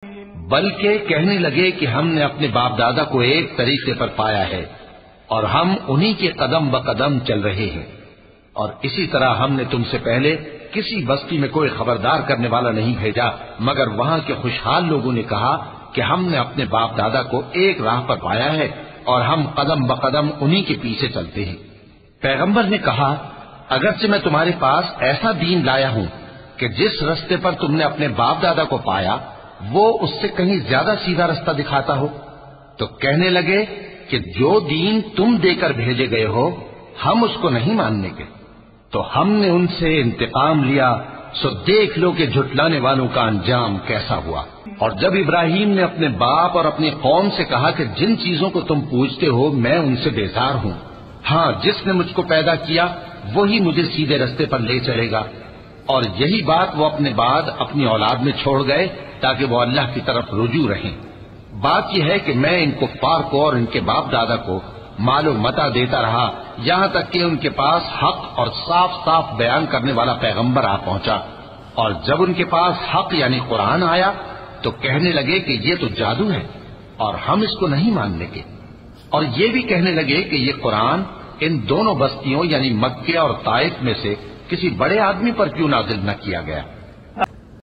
بلکہ کہنے لگے کہ ہم نے اپنے باپ دادا کو ایک طریقے پر پایا ہے اور ہم انہی کے قدم بقدم چل رہے ہیں، اور اسی طرح ہم نے تم سے پہلے کسی بستی میں کوئی خبردار کرنے والا نہیں بھیجا مگر وہاں کے خوشحال لوگوں نے کہا کہ ہم نے اپنے باپ دادا کو ایک راہ پر پایا ہے اور ہم قدم بقدم انہی کے پیچھے چلتے ہیں۔ پیغمبر نے کہا، اگرچہ میں تمہارے پاس ایسا دین لایا ہوں کہ جس رستے پر تم نے اپنے باپ دادا کو پایا وہ اس سے کہیں زیادہ سیدھا رستہ دکھاتا ہو، تو کہنے لگے کہ جو دین تم دے کر بھیجے گئے ہو ہم اس کو نہیں ماننے کے۔ تو ہم نے ان سے انتقام لیا، سو دیکھ لو کہ جھٹلانے والوں کا انجام کیسا ہوا۔ اور جب ابراہیم نے اپنے باپ اور اپنی قوم سے کہا کہ جن چیزوں کو تم پوچھتے ہو میں ان سے بیزار ہوں، ہاں جس نے مجھ کو پیدا کیا وہی مجھے سیدھے رستے پر لے چلے گا، اور یہی بات وہ اپنے بعد اپنی اولاد میں چھوڑ گئے تاکہ وہ اللہ کی طرف رجوع رہیں۔ بات یہ ہے کہ میں ان کفار کو اور ان کے باپ دادا کو مال و متاع دیتا رہا یہاں تک کہ ان کے پاس حق اور صاف صاف بیان کرنے والا پیغمبر آ پہنچا، اور جب ان کے پاس حق یعنی قرآن آیا تو کہنے لگے کہ یہ تو جادو ہے اور ہم اس کو نہیں ماننے کے، اور یہ بھی کہنے لگے کہ یہ قرآن ان دونوں بستیوں یعنی مکہ اور طائف میں سے کسی بڑے آدمی پر کیوں نازل نہ کیا گیا۔